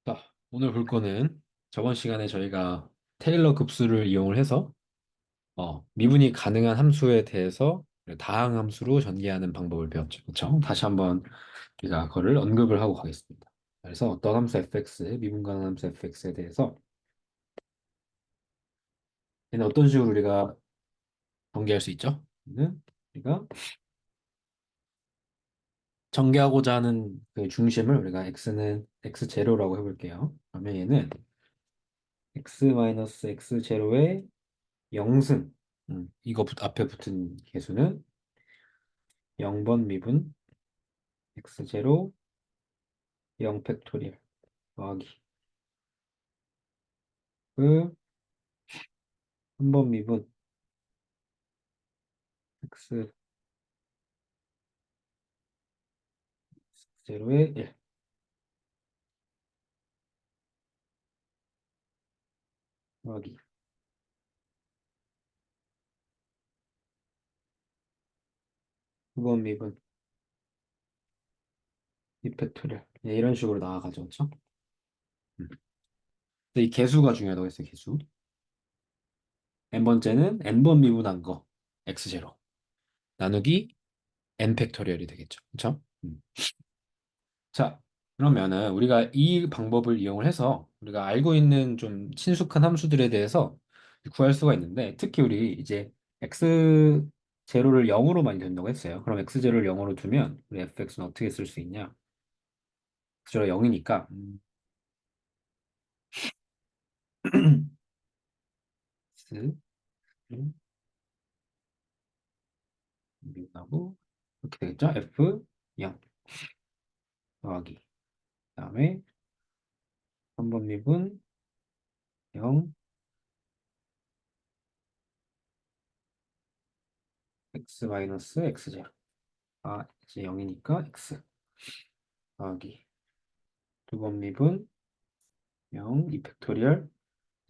자, 오늘 볼 거는 저번 시간에 저희가 테일러 급수를 이용을 해서 미분이 가능한 함수에 대해서 다항 함수로 전개하는 방법을 배웠죠. 그렇죠? 다시 한번 우리가 그거를 언급을 하고 가겠습니다. 그래서 어떤 함수 fx, 미분 가능한 함수 fx에 대해서 얘는 어떤 식으로 우리가 전개할 수 있죠? 얘는 우리가 전개하고자 하는 그 중심을 우리가 x는 x0라고 해볼게요. 그러면 얘는 x-x0의 영승, 이거 앞에 붙은 개수는 0번 미분 x0 0 팩토리얼 더하기 그 3번 미분 x0의 1 더하기 9번 미분 2 팩토리얼. 네, 이런 식으로 나아가죠. 그렇죠? 음. 근데 이 개수가 중요하다고 했어요. 개수. n번째는 n번 미분한 거 x0 나누기 n 팩토리얼이 되겠죠. 그렇죠? 자, 그러면은 우리가 이 방법을 이용을 해서 우리가 알고 있는 좀 친숙한 함수들에 대해서 구할 수가 있는데, 특히 우리 이제 x 제로를 0으로 많이 된다고 했어요. 그럼 x 제로를 0으로 두면 우리 fx는 어떻게 쓸 수 있냐? x 제로 0이니까 x 미분하고 이렇게 되겠죠? f 0 더하기 그다음에 3번 미분 0 x 마이너스 x 제로. 아, 이제 0이니까 x 더하기 2번 미분 0 2 팩토리얼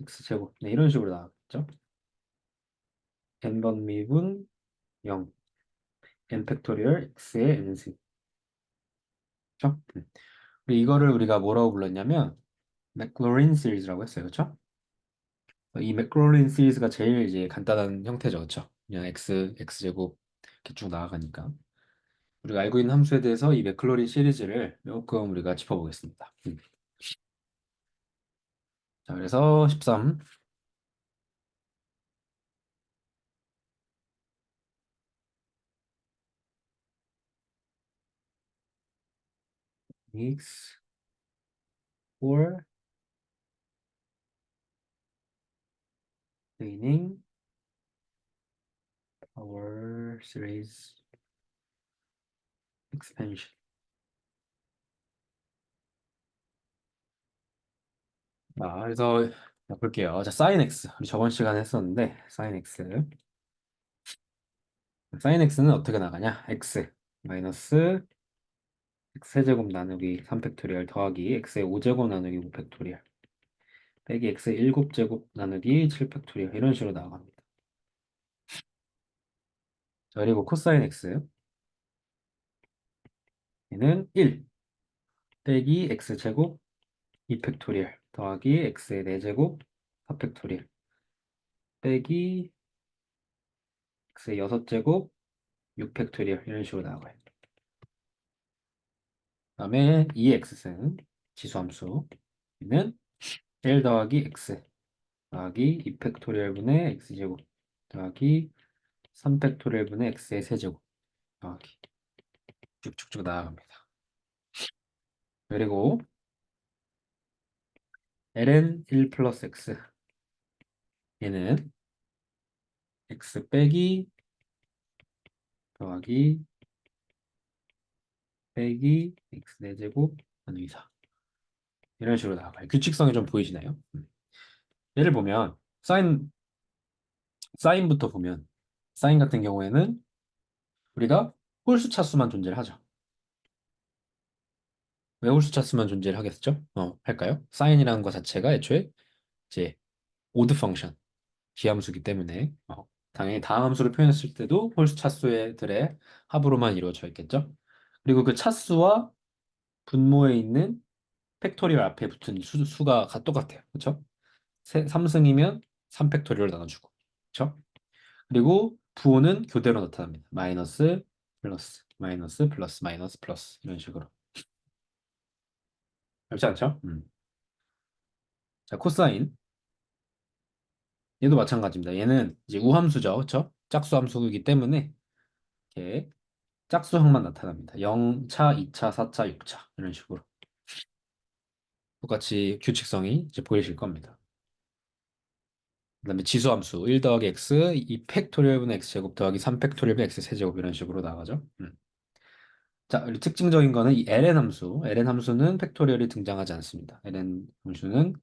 x제곱. 네, 이런 식으로 나왔죠. n번 미분 0 n 팩토리얼 x의 n승. 그렇죠? 우리 이거를 우리가 뭐라고 불렀냐면 맥로린 시리즈라고 했어요. 그렇죠? 이 맥로린 시리즈가 제일 이제 간단한 형태죠. 그렇죠? 그냥 x제곱 이렇게 쭉 나아가니까 우리가 알고 있는 함수에 대해서 이 맥클로린 시리즈를 조금 우리가 짚어보겠습니다. 자, 그래서 13 x for remaining power series expansion. 자, 그래서 볼게요. 자, sin x. 우리 저번 시간에 했었는데, sin x. sin x는 어떻게 나가냐? x 마이너스 x 세제곱 나누기 3팩토리얼 더하기 x의 5제곱 나누기 5팩토리얼 빼기 x의 7제곱 나누기 7팩토리얼 이런 식으로 나갑니다. 자, 그리고 코사인 x 얘는 1 빼기 x제곱 2팩토리얼 더하기 x의 4제곱 4팩토리얼 빼기 x의 6제곱 6팩토리얼 이런 식으로 나와요. 다음에 2x승 지수함수 는 1 더하기 x 더하기 2팩토리얼 분의 x제곱 더하기 3팩토리얼 분의 x의 세제곱 더하기 쭉쭉쭉 나아갑니다. 그리고 ln 1 플러스 x 얘는 x 빼기 더하기 빼기 x 4제곱 나누기 4 이런 식으로 나와요. 규칙성이 좀 보이시나요? 예를 보면 사인부터 보면 사인 같은 경우에는 우리가 홀수 차수만 존재를 하죠. 왜 홀수 차수만 존재를 하겠죠? 할까요? 사인이라는 것 자체가 애초에 이제 오드 펑션 기함수기 때문에 당연히 다함수를 표현했을 때도 홀수 차수들의 합으로만 이루어져 있겠죠. 그리고 그 차수와 분모에 있는 팩토리얼 앞에 붙은 수가 똑같아요. 그렇죠? 3승이면 3팩토리얼 나눠주고. 그렇죠? 그리고 부호는 교대로 나타납니다. 마이너스, 플러스, 마이너스, 플러스, 마이너스, 플러스 이런 식으로. 그렇지 않죠? 자, 코사인. 얘도 마찬가지입니다. 얘는 이제 우함수죠. 그렇죠? 짝수함수이기 때문에 이렇게 짝수항만 나타납니다. 0차, 2차, 4차, 6차 이런 식으로 똑같이 규칙성이 이제 보이실 겁니다. 그다음에 지수함수 1 더하기 x 2 팩토리얼 분의 x 제곱 더하기 3 팩토리얼 분의 x 세제곱 이런 식으로 나가죠. 자, 그리고 특징적인 거는 이 ln 함수. ln 함수는 팩토리얼이 등장하지 않습니다. ln 함수는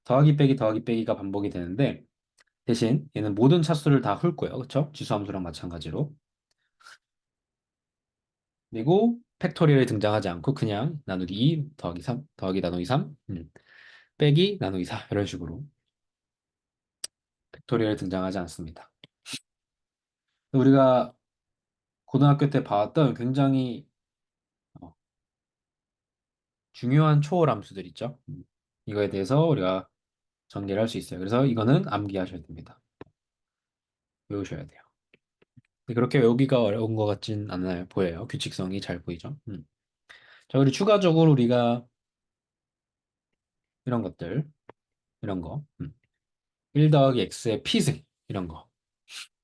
더하기 빼기 더하기 빼기가 반복이 되는데 대신 얘는 모든 차수를 다 훑고요. 그렇죠? 지수함수랑 마찬가지로. 그리고 팩토리얼이 등장하지 않고 그냥 나누기 2 더하기 3 더하기 나누기 3 빼기 나누기 4 이런 식으로 팩토리얼이 등장하지 않습니다. 우리가 고등학교 때 봤던 굉장히 어, 중요한 초월 함수들 있죠. 이거에 대해서 우리가 전개를 할 수 있어요. 그래서 이거는 암기하셔야 됩니다. 외우셔야 돼요. 근데 그렇게 외우기가 어려운 것 같진 않아요. 보여요. 규칙성이 잘 보이죠. 자, 그리고 추가적으로 우리가 이런 것들, 이런 거, 1 더하기 x의 p승 이런 거.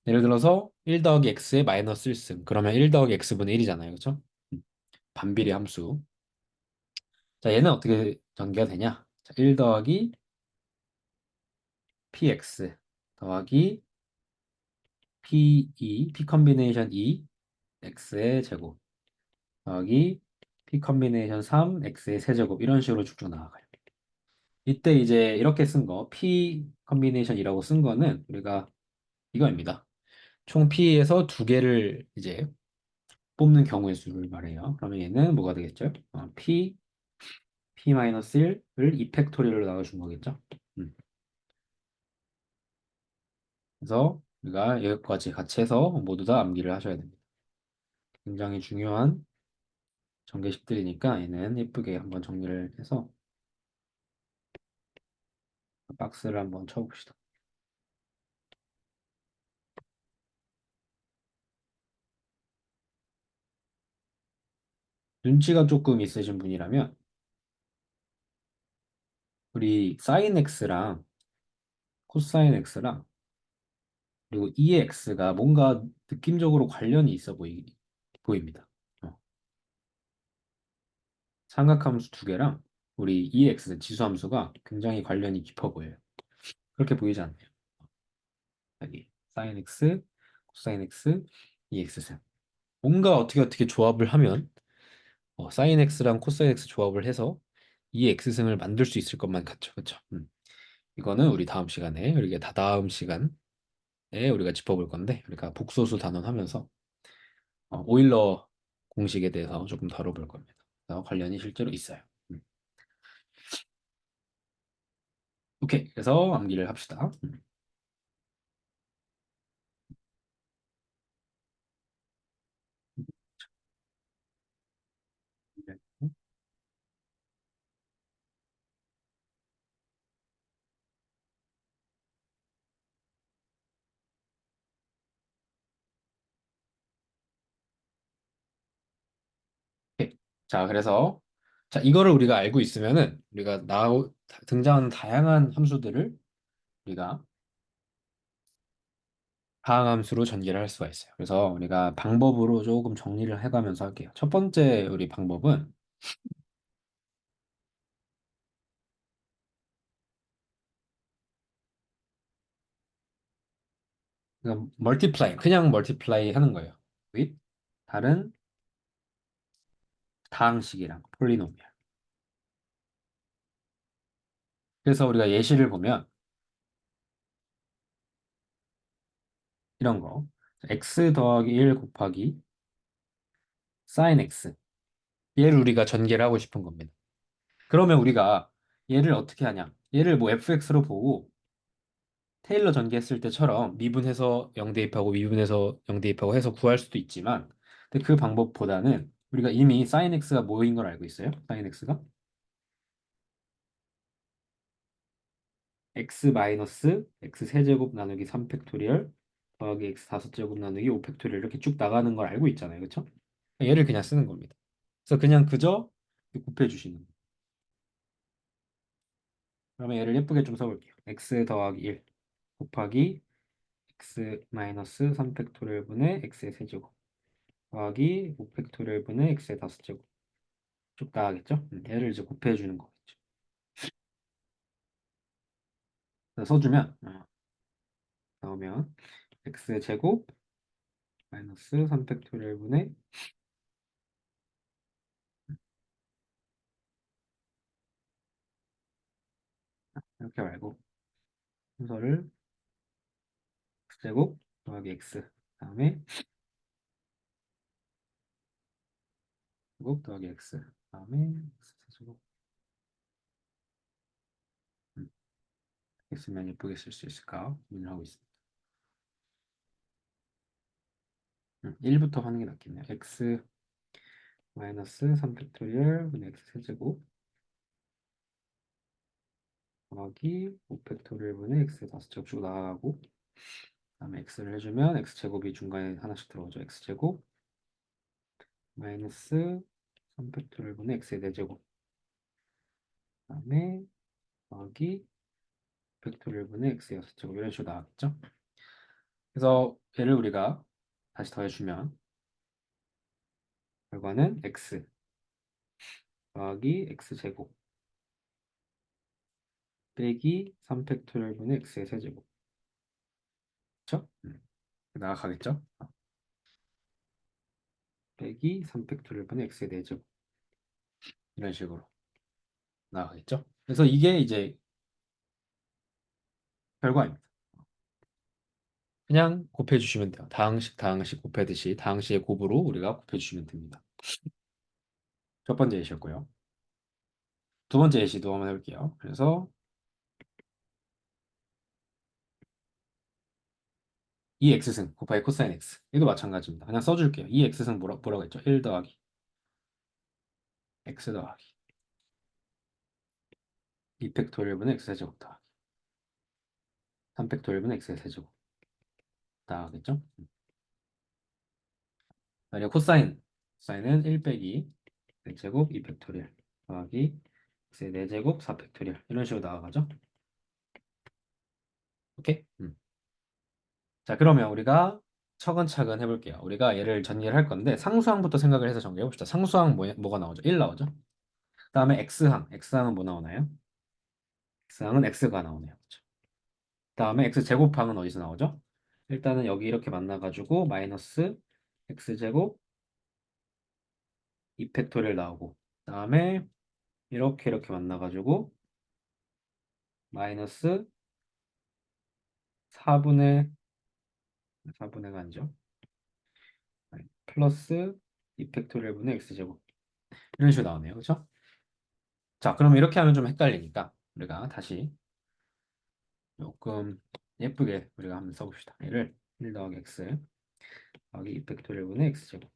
예를 들어서 1 더하기 x의 마이너스 1승. 그러면 1 더하기 x분의 1이잖아요. 그렇죠? 반비례 함수. 자, 얘는 어떻게 전개가 되냐? 자, 1 더하기 px 더하기 p 컴비네이션 2 x의 제곱 더하기 p 컴비네이션 3 x의 세제곱 이런 식으로 쭉쭉 나아가요. 이때 이제 이렇게 쓴 거 p 컴비네이션이라고 쓴 거는 우리가 이거입니다. 총 p에서 두 개를 이제 뽑는 경우의 수를 말해요. 그러면 얘는 뭐가 되겠죠? p-1을 2 팩토리얼로 나눠준 거겠죠? 음. 그래서 우리가 여기까지 같이 해서 모두 다 암기를 하셔야 됩니다. 굉장히 중요한 전개식들이니까 얘는 예쁘게 한번 정리를 해서 박스를 한번 쳐봅시다. 눈치가 조금 있으신 분이라면 우리 사인 x랑 코사인 x랑 그리고 2의 x가 뭔가 느낌적으로 관련이 있어 보입니다. 삼각함수 두 개랑 우리 2의 x 지수함수가 굉장히 관련이 깊어 보여요. 그렇게 보이지 않나요? 여기 사인 x, 코사인 x, 2x 뭔가 어떻게 조합을 하면 사인 x랑 코사인 x 조합을 해서 2x승을 만들 수 있을 것만 같죠. 그렇죠? 이거는 우리 다음 시간에 우리가 다다음 시간에 우리가 짚어볼 건데 우리가 복소수 단원하면서 오일러 공식에 대해서 조금 다뤄볼 겁니다. 그래서 관련이 실제로 있어요. 음. 오케이. 그래서 암기를 합시다. 오케이. 자, 그래서 자, 이거를 우리가 알고 있으면은 우리가 등장하는 다양한 함수들을 우리가 다항함수로 전개를 할 수가 있어요. 그래서 우리가 방법으로 조금 정리를 해가면서 할게요. 첫 번째 우리 방법은 그냥 멀티플라이 하는 거예요. with 다른 다항식이랑 폴리노미얼. 그래서 우리가 예시를 보면 이런 거 x 더하기 1 곱하기 sin x 얘를 우리가 전개를 하고 싶은 겁니다. 그러면 우리가 얘를 어떻게 하냐? 얘를 뭐 fx로 보고 테일러 전개했을 때처럼 미분해서 0 대입하고 미분해서 0 대입하고 해서 구할 수도 있지만 근데 그 방법보다는 우리가 이미 sin x가 뭐인 걸 알고 있어요? sin x가 x 마이너스 x 세제곱 나누기 3 팩토리얼 더하기 x 다섯 제곱 나누기 5 팩토리얼 이렇게 쭉 나가는 걸 알고 있잖아요. 그렇죠? 얘를 그냥 쓰는 겁니다. 그래서 그냥 그저 곱해 주시는 거예요. 그러면 얘를 예쁘게 좀 써볼게요. x 더하기 1 곱하기 x 마이너스 3 팩토리얼 분의 x의 세제곱 더하기 5 팩토리얼 분의 x의 다섯 제곱 쭉 나가겠죠? 얘를 이제 곱해 주는 거겠죠. 그래서 써주면 나오면 x 제곱 마이너스 3 팩토리얼 분의 이렇게 말고 순서를 x제곱 더하기 x 다음에 제곱 더하기 x 다음에 x 제곱 있으면 예쁘게 쓸 수 있을까 고민을 하고 있습니다. 1부터 하는 게 낫겠네요. x 마이너스 3 팩토리얼 분의 x 세제곱 더하기 5 팩토리얼 분의 x 다섯 제곱 쭉 나가고 그다음에 x를 해주면 x제곱이 중간에 하나씩 들어오죠. x제곱 마이너스 3 팩토리얼 분의 x의 4제곱 그다음에 더하기 팩토리얼 분의 x의 6제곱 이런 식으로 나왔겠죠? 그래서 얘를 우리가 다시 더해주면 결과는 x 더하기 x제곱 빼기 3 팩토리얼 분의 x의 세제곱 그쵸? 나가겠죠? 빼기 3 팩토리얼 분의 x의 4제곱 이런 식으로 나가겠죠? 그래서 이게 이제 결과입니다. 그냥 곱해주시면 돼요. 다항식 곱해듯이 다항식의 곱으로 우리가 곱해주시면 됩니다. 첫 번째 예시였고요. 두 번째 예시도 한번 해볼게요. 그래서 이 x승 곱하기 코사인 x 이도 마찬가지입니다. 그냥 써줄게요. 이 x승 뭐라고 했죠? 1 더하기 x 더하기 2 팩토리얼 분의 x 세제곱 더하기 3 팩토리얼 분의 x 세제곱 나가겠죠? 만약 코사인은 1 빼기 x제곱 2 팩토리얼 더하기 x의 4제곱 4 팩토리얼 이런 식으로 나가죠? 오케이? 자, 그러면 우리가 차근차근 해볼게요. 우리가 얘를 전개를 할 건데 상수항부터 생각을 해서 전개해 봅시다. 상수항 뭐가 나오죠? 1 나오죠? 그다음에 x항은 뭐 나오나요? x항은 x가 나오네요. 그렇죠? 그다음에 x제곱항은 어디서 나오죠? 일단은 여기 이렇게 만나가지고 마이너스 x제곱 2팩토리얼 나오고 그다음에 이렇게 만나가지고 마이너스 4분의 4분의가 아니죠? 플러스 2팩토리얼 분의 x제곱 이런 식으로 나오네요. 그렇죠? 자, 그럼 이렇게 하면 좀 헷갈리니까 우리가 다시 조금 예쁘게 우리가 한번 써봅시다. 얘를 1 더하기 x 더하기 2 팩토리얼 분의 x제곱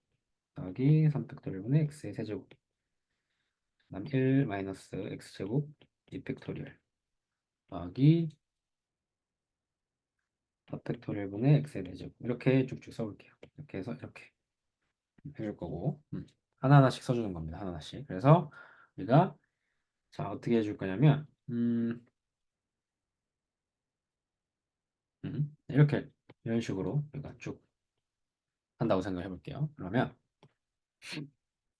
더하기 3 팩토리얼 분의 x의 세제곱 그다음 1 마이너스 x제곱 2 팩토리얼 더하기 4 팩토리얼 분의 x의 4제곱 이렇게 쭉쭉 써볼게요. 이렇게 해서 이렇게 해줄 거고 하나하나씩 써주는 겁니다. 하나하나씩. 그래서 우리가 자 어떻게 해줄 거냐면 이렇게 이런 식으로 우리가 쭉 한다고 생각해 볼게요. 그러면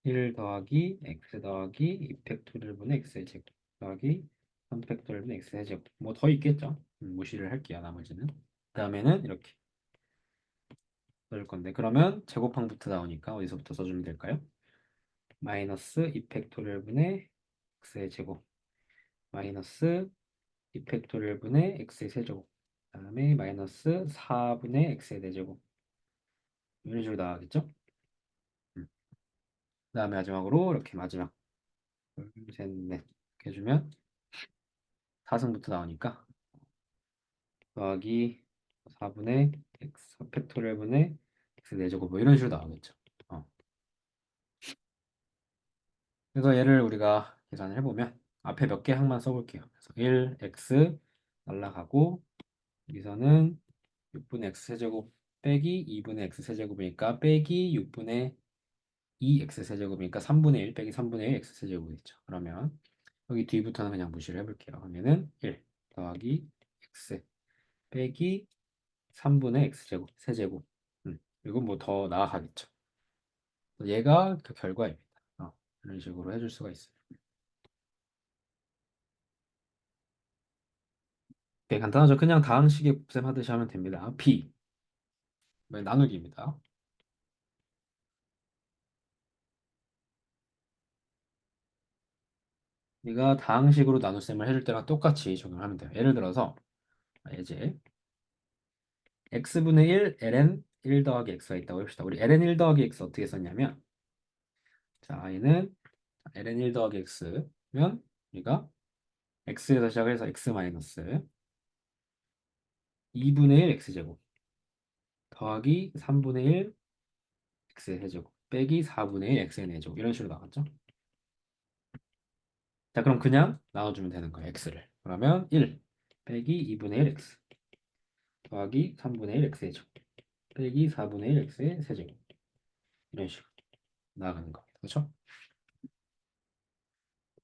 1 더하기 x 더하기 2 팩토리얼 분의 x의 제곱 더하기 3 팩토리얼 분의 x의 제곱 뭐 더 있겠죠? 무시를 할게요. 나머지는 그다음에는 이렇게 써줄 건데 그러면 제곱항부터 나오니까 어디서부터 써주면 될까요? 마이너스 2 팩토리얼 분의 x의 제곱 마이너스 2 팩토리얼 분의 x의 세제곱 그다음에 마이너스 4분의 x의 4제곱 이런 식으로 나가겠죠? 그다음에 마지막으로 이렇게 마지막 둘, 셋, 넷 이렇게 해주면 4승부터 나오니까 더하기 4분의 x 팩토리얼 분의 x 4제곱 뭐 이런 식으로 나오겠죠. 그래서 얘를 우리가 계산을 해보면 앞에 몇 개 항만 써볼게요. 그래서 1, x, 날라가고 여기서는 6분의 x 세제곱 빼기 2분의 x 세제곱이니까 빼기 6분의 2x 세제곱이니까 3분의 1 빼기 3분의 1 x 세제곱이겠죠. 그러면 여기 뒤부터는 그냥 무시를 해볼게요. 하면은 1 더하기 x 빼기 3분의 x제곱 세제곱. 이건 뭐 더 나아가겠죠. 얘가 그 결과입니다. 이런 식으로 해줄 수가 있어요. 네, 간단하죠. 그냥 다항식에 곱셈하듯이 하면 됩니다. b 나누기입니다. 우리가 다항식으로 나눗셈을 해줄 때랑 똑같이 적용하면 돼요. 예를 들어서 이제 x분의 1 ln 1 더하기 x가 있다고 합시다. 우리 ln 1 더하기 x 어떻게 썼냐면 자, 얘는 ln 1 더하기 x면 우리가 x에서 시작해서 x 마이너스 2분의 1 x제곱 더하기 3분의 1 x의 세제곱 빼기 4분의 1 x의 4제곱 이런 식으로 나왔죠. 자, 그럼 그냥 나눠주면 되는 거예요. x를. 그러면 1 빼기 2분의 1 x 더하기 3분의 1 x의 제곱 빼기 4분의 1 x의 세제곱 이런 식으로 나아가는 겁니다. 그렇죠?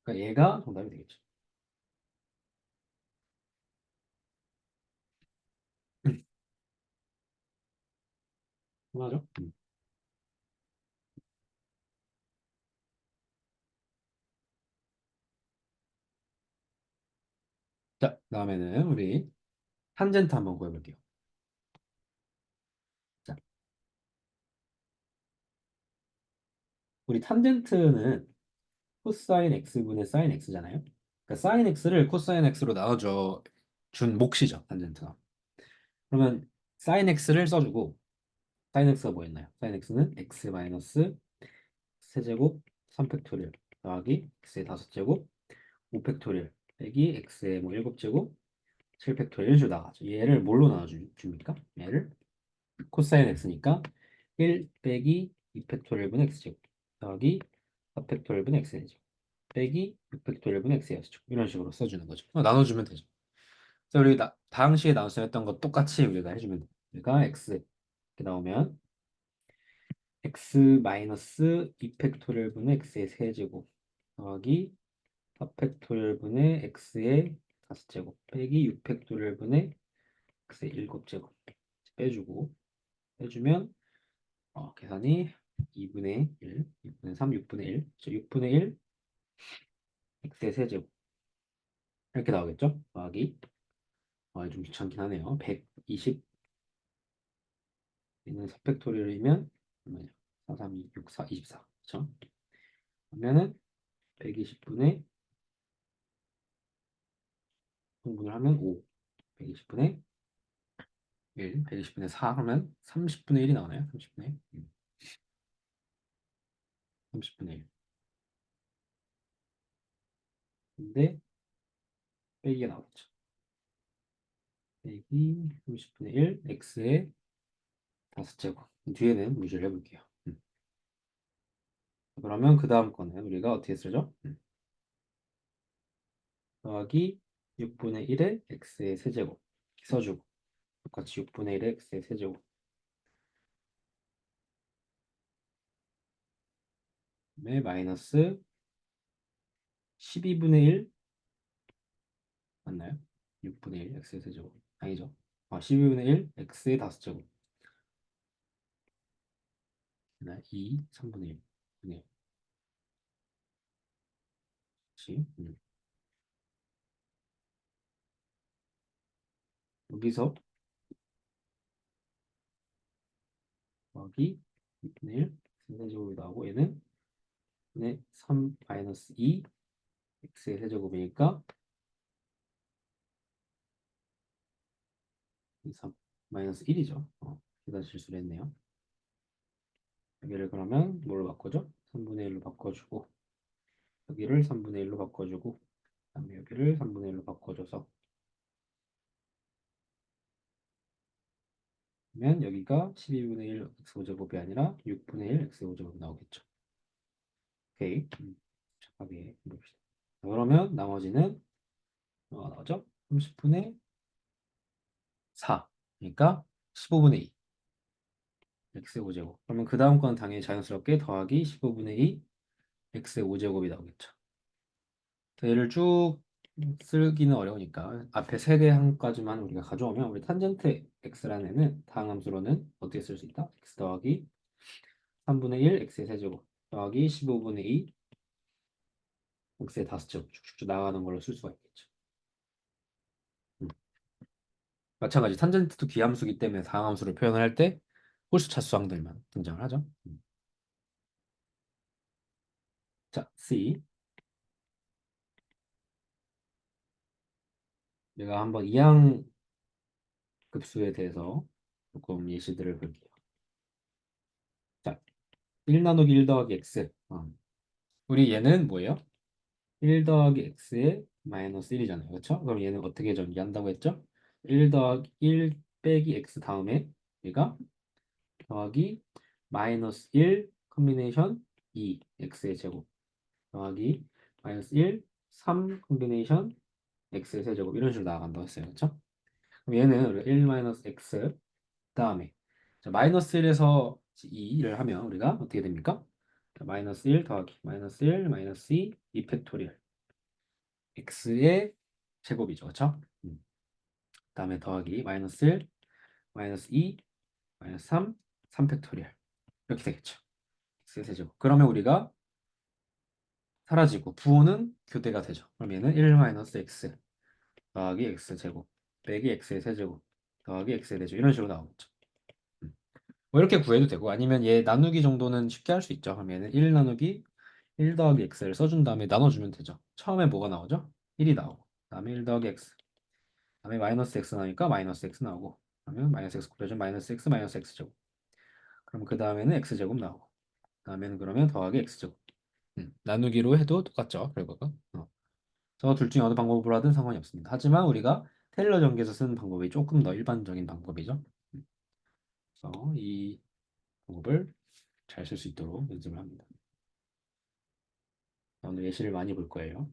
그러니까 얘가 정답이 되겠죠. 맞죠? 자, 다음에는 우리 탄젠트 한번 구해볼게요. 자, 우리 탄젠트는 코사인 x분의 사인 x잖아요. 그러니까 사인 x를 코사인 x로 나눠줘 준 몫이죠, 탄젠트가. 그러면 사인 x를 써주고 사인 x가 뭐였나요? 사인 x는 x 마이너스 세제곱 3팩토리얼 더하기 x의 5제곱 5팩토리얼 빼기 x의 뭐 7제곱 7팩토리얼 이런 식으로 나가죠. 얘를 뭘로 나눠줍니까? 얘를 코사인 x니까 1 빼기 2팩토리얼 분의 x제곱 더하기 4팩토리얼 분의 x제곱 빼기 6팩토리얼 분의 x제곱 이런 식으로 써주는 거죠. 나눠주면 되죠. 그래서 우리 다항식에 나눠서 했던 거 똑같이 우리가 해주면 돼요. 그러니까 x 이렇게 나오면 x 마이너스 2팩토리얼 분의 x의 세제곱 더하기 4팩토리얼 분의 x의 5제곱 빼기 6팩토리얼 분의 x의 7제곱 빼주고 빼주면 계산이 2분의 1, 6분의 3, 6분의 1, 6분의 1 x의 세제곱 이렇게 나오겠죠? 더하기 좀 귀찮긴 하네요. 120 얘는 4팩토리얼이면 얼마냐? 4, 3, 2, 6, 4, 24 그렇죠? 그러면은 120분의 분을 하면 5 120분의 1 120분의 4 하면 30분의 1이 나오나요? 30분의 1 30분의 1 근데 빼기가 나오겠죠. 빼기 30분의 1 x의 5제곱 뒤에는 무시를 해볼게요. 그러면 그 다음 거는 우리가 어떻게 쓰죠? 더하기 6분의 1의 x의 세제곱 써주고 똑같이 6분의 1의 x의 세제곱 의 마이너스 12분의 1 맞나요? 6분의 1 x의 세제곱 아니죠? 12분의 1 x의 5제곱 2 3분의 1 분의 1 그렇지? 여기서 더하기 6분의 1 세제곱이 나오고 얘는 분의 3 마이너스 2 x의 세제곱이니까 3 마이너스 1이죠. 계산 실수를 했네요. 여기를 그러면 뭘로 바꿔줘? 3분의 1로 바꿔주고 여기를 3분의 1로 바꿔주고 그다음에 여기를 3분의 1로 바꿔줘서 그러면 여기가 12분의 1 x5제곱이 아니라 6분의 1 x5제곱이 나오겠죠. 오케이. 착하게 해봅시다. 그러면 나머지는 나오죠? 30분의 4. 그러니까 15분의 2. x의 5제곱. 그러면 그 다음 건 당연히 자연스럽게 더하기 15분의 2 x의 5제곱이 나오겠죠. 자, 얘를 쭉 쓰기는 어려우니까 앞에 세 개 한까지만 우리가 가져오면 우리 탄젠트 x라는 애는 다음 함수로는 어떻게 쓸 수 있다? x 더하기 3분의 1 x의 세제곱 더하기 15분의 2 x의 5제곱 쭉쭉쭉 나가는 걸로 쓸 수가 있겠죠. 음. 마찬가지 탄젠트도 기함수기 때문에 다항함수를 표현을 할 때 홀수 차수항들만 등장을 하죠. 자, C. 내가 한번 이항 급수에 대해서 조금 예시들을 볼게요. 자, 1 나누기 1 더하기 x. 우리 얘는 뭐예요? 1 더하기 x에 마이너스 1이잖아요. 그렇죠? 그럼 얘는 어떻게 전개한다고 했죠? 1 더하기 1 빼기 x 다음에 얘가 더하기 마이너스 1 컨비네이션 2 x의 제곱 더하기 마이너스 1 3 컨비네이션 x의 세제곱 이런 식으로 나아간다고 했어요. 그렇죠? 그럼 얘는 1 마이너스 x 다음에 자, 마이너스 1에서 2를 하면 우리가 어떻게 됩니까? 자, 마이너스 1 더하기 마이너스 1 마이너스 2 팩토리얼 x의 제곱이죠. 그렇죠? 다음에 더하기 마이너스 1 마이너스 2 마이너스 3 팩토리얼 이렇게 되겠죠. x의 세제곱. 그러면 우리가 사라지고 부호는 교대가 되죠. 그럼 얘는 1 마이너스 x 더하기 x 제곱 빼기 x의 세제곱 더하기 x의 대제곱 이런 식으로 나오겠죠. 뭐 이렇게 구해도 되고 아니면 얘 나누기 정도는 쉽게 할 수 있죠. 그럼 얘는 1 나누기 1 더하기 x를 써준 다음에 나눠주면 되죠. 처음에 뭐가 나오죠? 1이 나오고 다음에 1 더하기 x 다음에 마이너스 x 나오니까 마이너스 x 나오고 그러면 마이너스 x 곱해주면 마이너스 x 제곱 그럼 그 다음에는 x 제곱 나오고 다음에는 그러면 더하기 x 제곱 나누기로 해도 똑같죠. 결과가 저 둘 중에 어느 방법으로 하든 상관이 없습니다. 하지만 우리가 테일러 전개에서 쓰는 방법이 조금 더 일반적인 방법이죠. 그래서 이 방법을 잘 쓸 수 있도록 연습을 합니다. 오늘 예시를 많이 볼 거예요.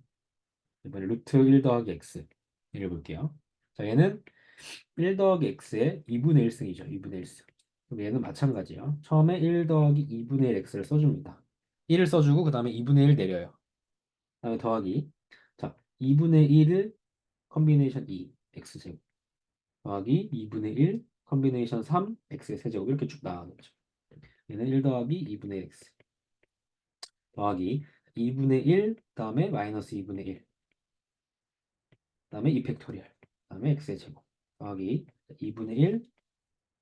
이번에 루트 1 더하기 x 얘를 볼게요. 자, 얘는 1 더하기 x의 2분의 1승이죠. 2분의 1승. 그럼 얘는 마찬가지예요. 처음에 1 더하기 2분의 1 x를 써줍니다. 1을 써주고 그 다음에 2분의 1 내려요. 그 다음에 더하기 자 2분의 1을 컨비네이션 2 x제곱 더하기 2분의 1 컨비네이션 3 x의 세제곱 이렇게 쭉 나가겠죠. 얘는 1 더하기 2분의 x 더하기 2분의 1 다음에 마이너스 2분의 1 다음에 2 팩토리얼 다음에 x의 제곱 더하기 2분의 1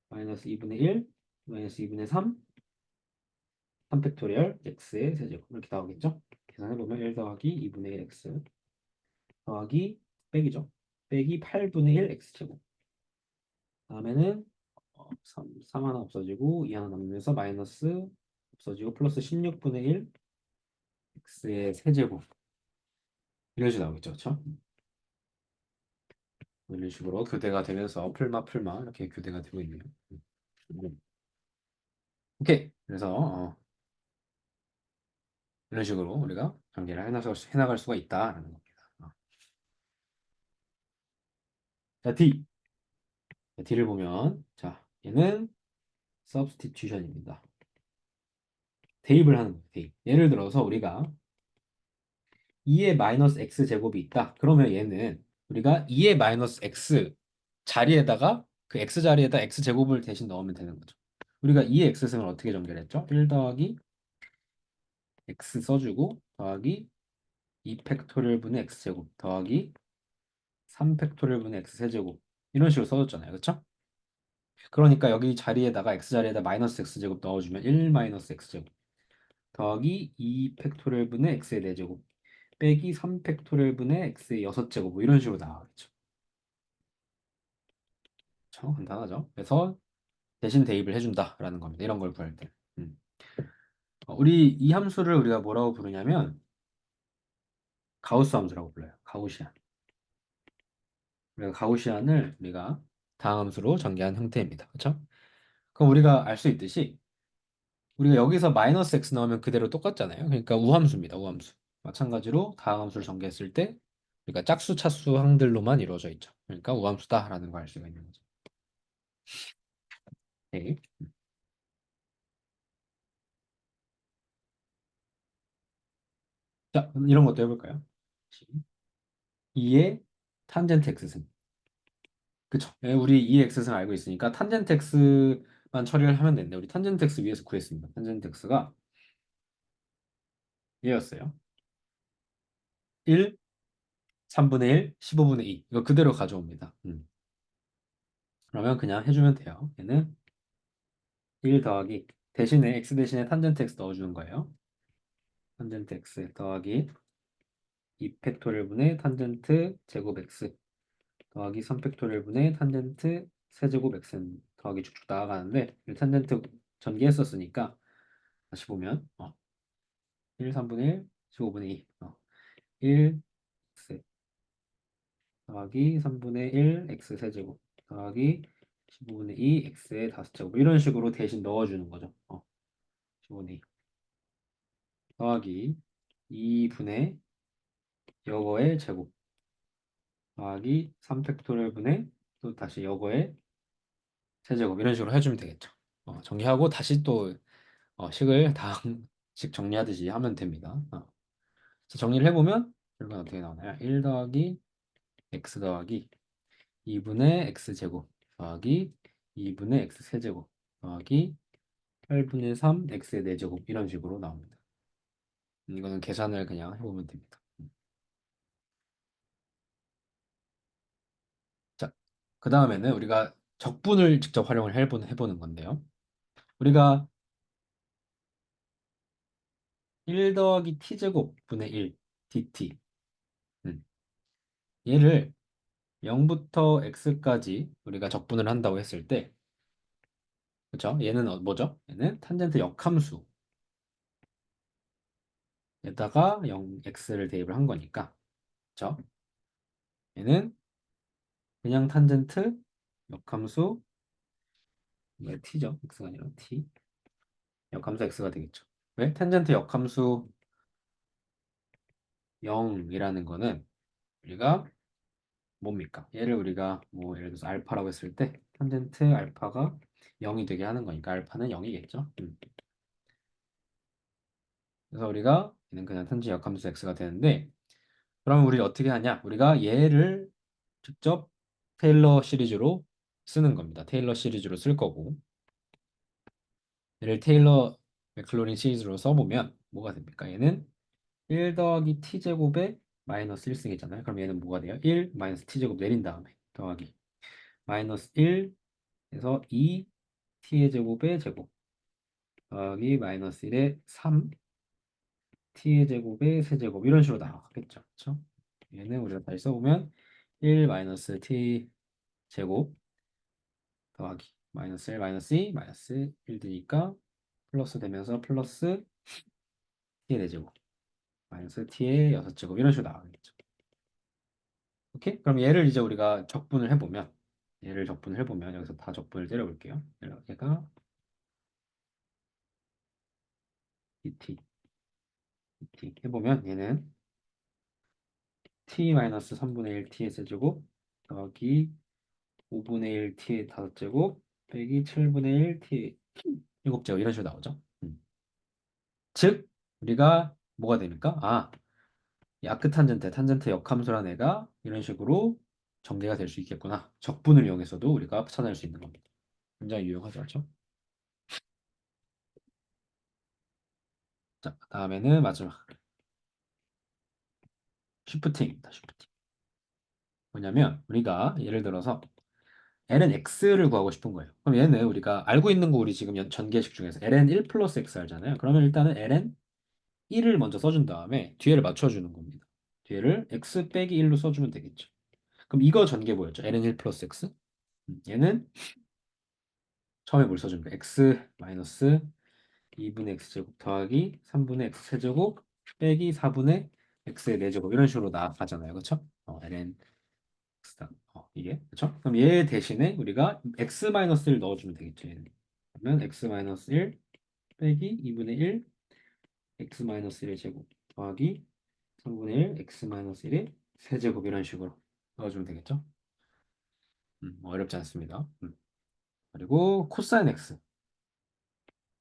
마이너스 2분의 1 마이너스 2분의 3 팩토리얼 x의 세제곱 이렇게 나오겠죠. 계산해보면 1 더하기 2분의 1 x 더하기 빼기죠. 빼기 8분의 1 x제곱 다음에는 3 하나 없어지고 2 하나 남으면서 마이너스 없어지고 플러스 16분의 1 x의 세제곱 이런 식으로 나오겠죠. 그렇죠? 이런 식으로 교대가 되면서 풀마 이렇게 교대가 되고 있네요. 음. 오케이. 그래서 이런 식으로 우리가 전개를 해나갈 수가 있다라는 겁니다. 자, D. 자, D를 보면 자, 얘는 substitution입니다. 대입을 하는 거예요. 대입. 예를 들어서 우리가 2의 마이너스 x 제곱이 있다. 그러면 얘는 우리가 2의 마이너스 x 자리에다가 그 x 자리에다 x 제곱을 대신 넣으면 되는 거죠. 우리가 2의 x승을 어떻게 전개했죠? 1 더하기 x 써주고 더하기 2 팩토리얼 분의 x 제곱 더하기 3 팩토리얼 분의 x 세제곱 이런 식으로 써줬잖아요. 그렇죠? 그러니까 여기 자리에다가 x 자리에다 마이너스 x 제곱 넣어주면 1 마이너스 x 제곱 더하기 2 팩토리얼 분의 x의 4제곱 빼기 3 팩토리얼 분의 x의 6제곱 뭐 이런 식으로 나가겠죠. 그렇죠? 간단하죠. 그래서 대신 대입을 해준다라는 겁니다. 이런 걸 구할 때. 우리 이 함수를 우리가 뭐라고 부르냐면 가우스 함수라고 불러요. 가우시안. 우리가 가우시안을 우리가 다항함수로 전개한 형태입니다. 그렇죠? 그럼 우리가 알 수 있듯이 우리가 여기서 마이너스 x 넣으면 그대로 똑같잖아요. 그러니까 우함수입니다. 우함수. 마찬가지로 다항함수를 전개했을 때 우리가 짝수 차수 항들로만 이루어져 있죠. 그러니까 우함수다라는 걸 알 수가 있는 거죠. 네. 자, 이런 것도 해볼까요? 2의 탄젠트 x승. 그쵸? 예, 우리 2의 x승 알고 있으니까 탄젠트 x만 처리를 하면 되는데 우리 탄젠트 x 위에서 구했습니다. 탄젠트 x가 얘였어요. 1, 3분의 1, 15분의 2. 이거 그대로 가져옵니다. 그러면 그냥 해주면 돼요. 얘는 1 더하기 대신에 x 대신에 탄젠트 x 넣어주는 거예요. 탄젠트 x 더하기 2 팩토리얼분의 탄젠트 제곱 x 더하기 3 팩토리얼분의 탄젠트 세제곱 x 더하기 쭉쭉 나아가는데 이 탄젠트 전개했었으니까 다시 보면 1, 3분의 1, 15분의 2 1 x 더하기 3분의 1 x 세제곱 더하기 15분의 2 x의 5제곱 이런 식으로 대신 넣어주는 거죠. 15분의 2 더하기 2분의 여거의 제곱 더하기 3팩토리얼분의 또 다시 여거의 세제곱 이런 식으로 해주면 되겠죠. 정리하고 다시 또 식을 다식 정리하듯이 하면 됩니다. 그래서 정리를 해보면 결과는 어떻게 나오나요? 1 더하기 x 더하기 2분의 x 제곱 더하기 2분의 x 세제곱 더하기 8분의 3 x의 4제곱 이런 식으로 나옵니다. 이거는 계산을 그냥 해보면 됩니다. 자, 그 다음에는 우리가 적분을 직접 활용을 해보는 건데요. 우리가 1 더하기 t제곱 분의 1 dt 음, 얘를 0부터 x까지 우리가 적분을 한다고 했을 때 그렇죠? 얘는 뭐죠? 얘는 탄젠트 역함수에다가 0x를 대입을 한 거니까 그렇죠? 얘는 그냥 탄젠트 역함수 왜 t죠? x가 아니라 t 역함수 x가 되겠죠. 왜? 탄젠트 역함수 0이라는 거는 우리가 뭡니까? 얘를 우리가 뭐 예를 들어서 알파라고 했을 때 탄젠트 알파가 0이 되게 하는 거니까 알파는 0이겠죠. 그래서 우리가 얘는 그냥 탄젠트 역함수 x가 되는데 그러면 우리 어떻게 하냐? 우리가 얘를 직접 테일러 시리즈로 쓰는 겁니다. 테일러 시리즈로 쓸 거고 얘를 테일러 맥클로린 시리즈로 써보면 뭐가 됩니까? 얘는 1 더하기 t제곱에 마이너스 1승이잖아요. 그럼 얘는 뭐가 돼요? 1 마이너스 t제곱 내린 다음에 더하기 마이너스 1에서 2 t의 제곱의 제곱 더하기 마이너스 1에 3 t의 제곱의 세제곱 이런 식으로 나가겠죠. 그렇죠? 얘는 우리가 다시 써보면 1 마이너스 t 제곱 더하기 마이너스 1 마이너스 2 마이너스 1 드니까 플러스 되면서 플러스 t의 4제곱 마이너스 t의 6제곱 이런 식으로 나가겠죠. 오케이? 그럼 얘를 이제 우리가 적분을 해보면 얘를 적분을 해보면 여기서 다 적분을 때려볼게요. 얘가 dt 해보면 얘는 t 마이너스 3분의 1 t의 세제곱 더하기 5분의 1 t의 5제곱 빼기 7분의 1 t의 7제곱 이런 식으로 나오죠. 즉 우리가 뭐가 됩니까? 야크 탄젠트, 탄젠트 역함수란 애가 이런 식으로 전개가 될 수 있겠구나. 적분을 이용해서도 우리가 찾아낼 수 있는 겁니다. 굉장히 유용하죠, 그렇죠? 자, 다음에는 마지막 쉬프팅입니다. 쉬프팅. 뭐냐면 우리가 예를 들어서 ln x를 구하고 싶은 거예요. 그럼 얘는 우리가 알고 있는 거 우리 지금 전개식 중에서 ln 1 플러스 x 알잖아요. 그러면 일단은 ln 1을 먼저 써준 다음에 뒤에를 맞춰주는 겁니다. 뒤에를 x 빼기 1로 써주면 되겠죠. 그럼 이거 전개 뭐였죠? ln 1 플러스 x? 얘는 처음에 뭘 써줍니까? x 마이너스 2분의 x제곱 더하기 3분의 x세제곱 빼기 4분의 x의 4제곱 이런 식으로 나가잖아요. 그렇죠? ln x다. 이게 그렇죠? 그럼 얘 대신에 우리가 x-를 넣어주면 되겠죠. 얘는. 그러면 x-1 빼기 2분의 1 x-1의 제곱 더하기 3분의 1 x-1의 세제곱 이런 식으로 넣어주면 되겠죠? 어렵지 않습니다. 그리고 코사인 x.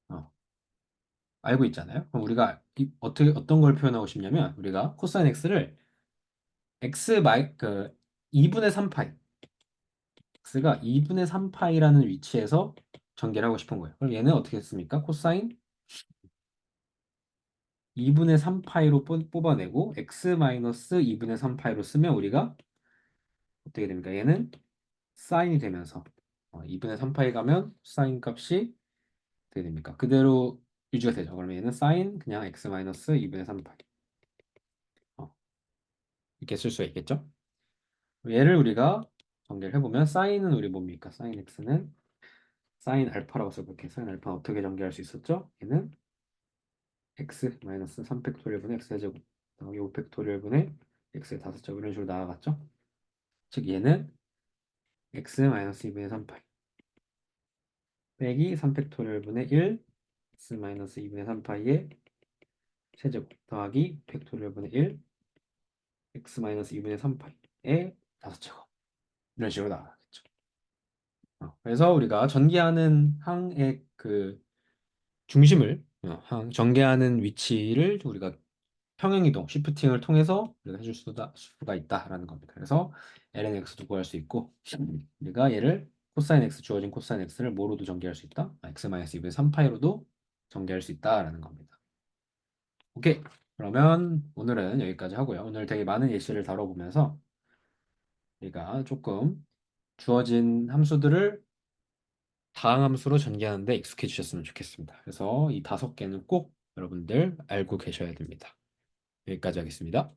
어, 알고 있잖아요. 그럼 우리가 어떻게 어떤 걸 표현하고 싶냐면 우리가 코사인 x를 x 마이 그 2분의 3파이 x가 2분의 3파이라는 위치에서 전개를 하고 싶은 거예요. 그럼 얘는 어떻게 했습니까? 코사인 2분의 3파이로 뽑아내고 x 마이너스 2분의 3파이로 쓰면 우리가 어떻게 됩니까? 얘는 사인이 되면서 2분의 3파이 가면 사인 값이 어떻게 됩니까? 그대로 유지가 되죠. 그러면 얘는 사인 그냥 x 마이너스 2분의 3파이 이렇게 쓸 수가 있겠죠? 얘를 우리가 전개를 해보면 사인은 우리 뭡니까? 사인 x는 사인 알파라고 써볼게요. 사인 알파는 어떻게 전개할 수 있었죠? 얘는 x 마이너스 3팩토리얼분의 x 제곱 더하기 5팩토리얼분의 x의 5제곱 이런 식으로 나아갔죠? 즉 얘는 x 마이너스 2분의 3파이 빼기 3팩토리얼분의 1 x 마이너스 2분의 3파이의 세제곱 더하기 팩토리얼분의 1 x 마이너스 2분의 3파이의 5제곱 이런 식으로 나가겠죠. 그래서 우리가 전개하는 항의 그 중심을 전개하는 위치를 우리가 평행이동, 시프팅을 통해서 우리가 해줄 수가 있다라는 겁니다. 그래서 lnx도 구할 수 있고 우리가 얘를 코사인 x 주어진 코사인 x를 뭐로도 전개할 수 있다? x-2분의 3파이로도 전개할 수 있다라는 겁니다. 오케이. 그러면 오늘은 여기까지 하고요. 오늘 되게 많은 예시를 다뤄보면서 우리가 조금 주어진 함수들을 다항 함수로 전개하는데 익숙해지셨으면 좋겠습니다. 그래서 이 5개는 꼭 여러분들 알고 계셔야 됩니다. 여기까지 하겠습니다.